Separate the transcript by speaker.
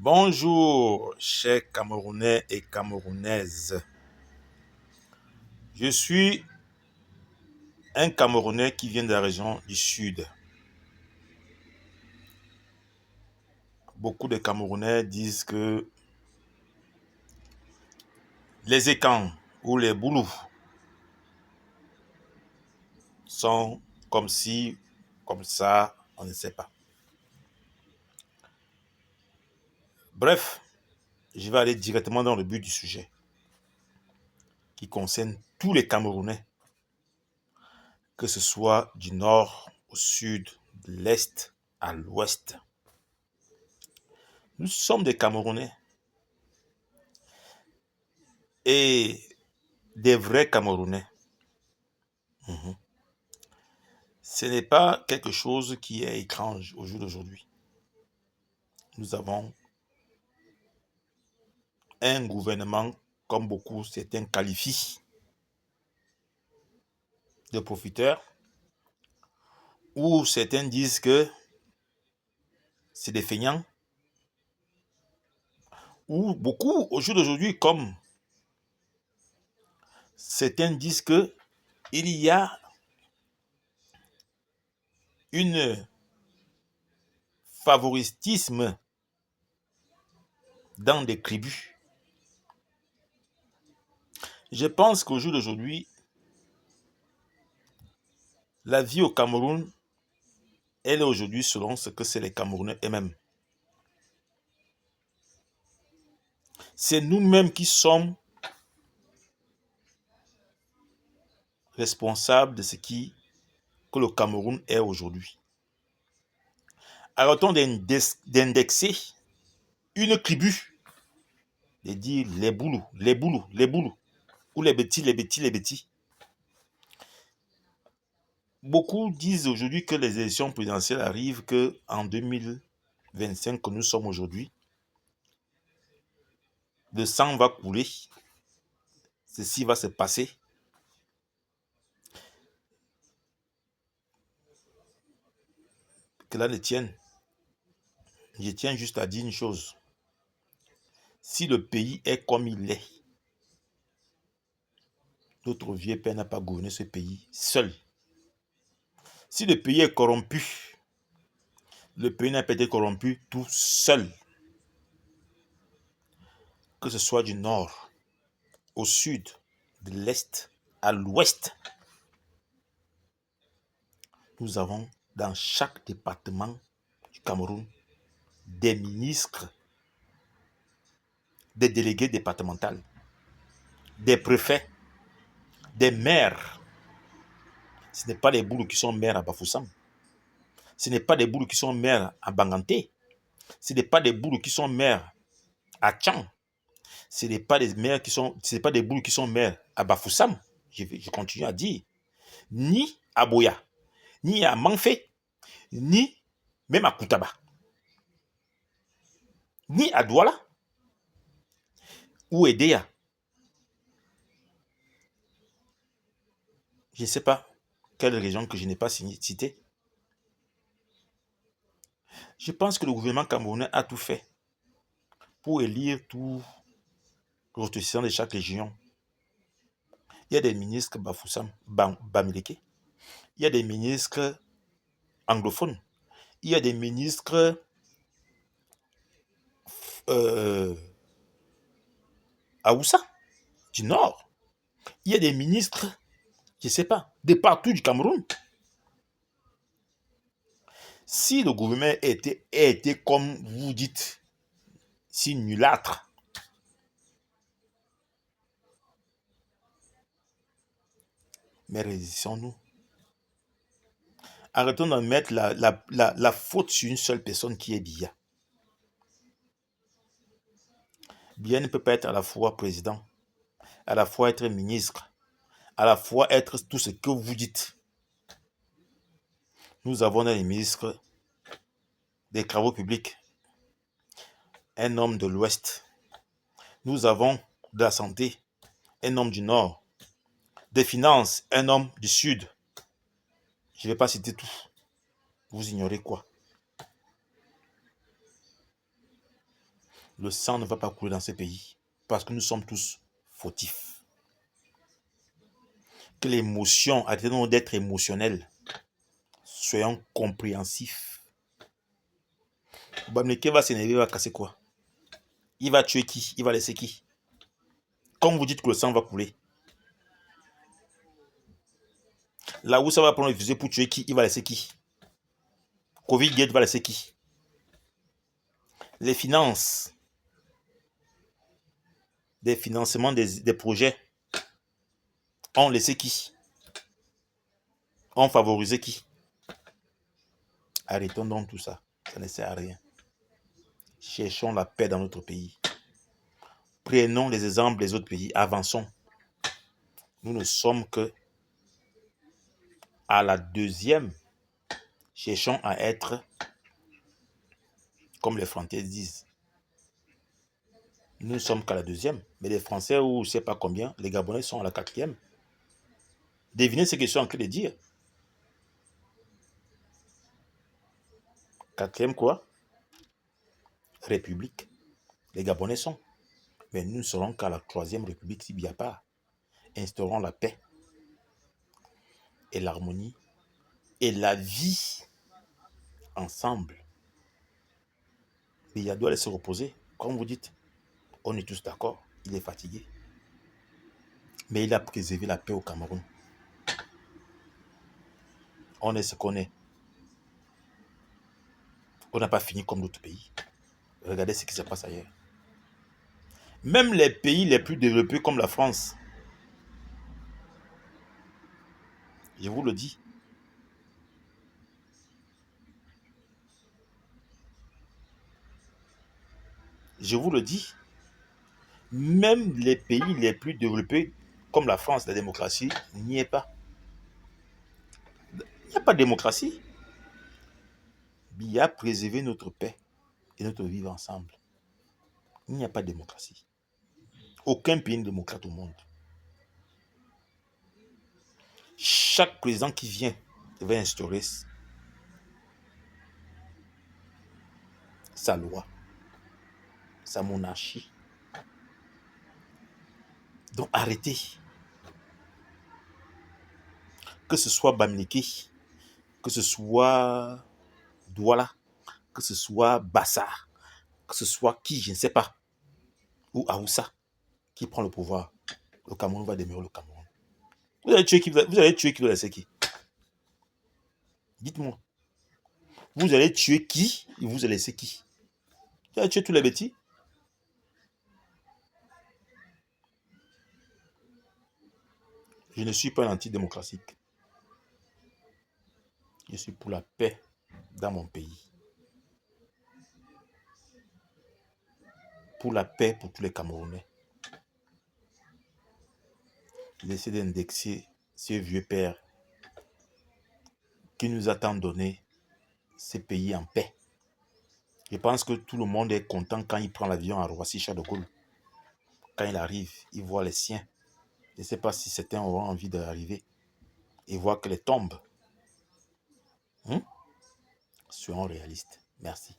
Speaker 1: Bonjour, chers Camerounais et Camerounaises. Je suis un Camerounais qui vient de la région du Sud. Beaucoup de Camerounais disent que les écans ou les boulous sont comme ci, comme ça, on ne sait pas. Bref, je vais aller directement dans le but du sujet qui concerne tous les Camerounais, que ce soit du nord au sud, de l'est à l'ouest. Nous sommes des Camerounais et des vrais Camerounais. Ce n'est pas quelque chose qui est étrange au jour d'aujourd'hui. Nous avons un gouvernement, comme beaucoup certains qualifient, de profiteurs, ou certains disent que c'est des feignants, ou beaucoup au jour d'aujourd'hui, comme certains disent que il y a une favoritisme dans des tribus. Je pense qu'au jour d'aujourd'hui, la vie au Cameroun, elle est aujourd'hui selon ce que c'est les Camerounais eux-mêmes. C'est nous-mêmes qui sommes responsables de ce que le Cameroun est aujourd'hui. Arrêtons d'indexer une tribu, de dire les boulous, ou les petits. Beaucoup disent aujourd'hui que les élections présidentielles arrivent qu'en 2025, que nous sommes aujourd'hui, le sang va couler, ceci va se passer. Que là ne tienne. Je tiens juste à dire une chose. Si le pays est comme il est, notre vieux père n'a pas gouverné ce pays seul. Si le pays est corrompu, le pays n'a pas été corrompu tout seul. Que ce soit du nord au sud, de l'est à l'ouest, nous avons dans chaque département du Cameroun des ministres, des délégués départementaux, des préfets, des maires. Ce n'est pas les boulous qui sont maires à Bafoussam. Ce n'est pas des boulous qui sont maires à Banganté. Ce n'est pas des boulous qui sont maires à Tchang. Ce n'est pas des maires pas des boulous qui sont maires à Bafoussam. Je continue à dire. Ni à Boya, ni à Manfé, ni même à Koutaba, ni à Douala ou Edea. Je ne sais pas quelle région que je n'ai pas citée. Je pense que le gouvernement camerounais a tout fait pour élire tous les ressortissants de chaque région. Il y a des ministres Bafoussam, Bamileke. Il y a des ministres anglophones. Il y a des ministres Aoussa, du Nord. Il y a des ministres, je ne sais pas, de partout du Cameroun. Si le gouvernement était comme vous dites, si nulâtre, mais résistons-nous. Arrêtons de mettre la faute sur une seule personne qui est Biya. Biya ne peut pas être à la fois président, à la fois être ministre, à la fois être tout ce que vous dites. Nous avons un ministre des Travaux publics, un homme de l'Ouest. Nous avons de la santé, un homme du Nord. Des finances, un homme du Sud. Je ne vais pas citer tout. Vous ignorez quoi? le sang ne va pas couler dans ces pays parce que nous sommes tous fautifs. Que l'émotion, arrêtons d'être émotionnels. Soyons compréhensifs. Bamileke va s'énerver, il va casser quoi? Il va tuer qui? Il va laisser qui? Comme vous dites que le sang va couler. Là où ça va prendre le fusil pour tuer qui? Il va laisser qui? Covid-Gate va laisser qui? Les finances, des financements des projets, ont laissé qui? Ont favorisé qui? Arrêtons donc tout ça. Ça ne sert à rien. Cherchons la paix dans notre pays. Prenons les exemples des autres pays. Avançons. Nous ne sommes que à la deuxième. Cherchons à être, comme les Français disent, nous ne sommes qu'à la deuxième. Mais les Français, ou je ne sais pas combien, les Gabonais sont à la quatrième. Devinez ce qu'ils sont en train de dire. Quatrième quoi? République. Les Gabonais sont. Mais nous ne serons qu'à la troisième république si bien pas. Instaurons la paix et l'harmonie et la vie ensemble. Mais il doit se reposer. Comme vous dites, on est tous d'accord. Il est fatigué. Mais il a préservé la paix au Cameroun. On est ce qu'on est. On n'a pas fini comme d'autres pays. Regardez ce qui se passe ailleurs. Même les pays les plus développés comme la France, je vous le dis, même les pays les plus développés comme la France, la démocratie n'y est pas. Il n'y a pas de démocratie. Il y a préservé notre paix et notre vivre ensemble. Il n'y a pas de démocratie. Aucun pays n'est démocrate au monde. Chaque président qui vient va instaurer sa loi, sa monarchie. Donc arrêtez. Que ce soit Bamileke, que ce soit Douala, que ce soit Bassar, que ce soit qui, je ne sais pas, ou Aoussa, qui prend le pouvoir, le Cameroun va demeurer le Cameroun. Vous allez tuer qui? Vous allez tuer qui? Vous allez laisser qui? Dites-moi. Vous allez tuer qui et vous allez laisser qui? Vous allez tuer tous les bêtis? Je ne suis pas un antidémocratique. Je suis pour la paix dans mon pays. Pour la paix pour tous les Camerounais. Laissez d'indexer ce vieux père qui nous a tant donné ces pays en paix. Je pense que tout le monde est content quand il prend l'avion à Roissy-Charles de Gaulle. Quand il arrive, il voit les siens. Je ne sais pas si certains auront envie d'arriver et voir que les tombes. Soyons réalistes. Merci.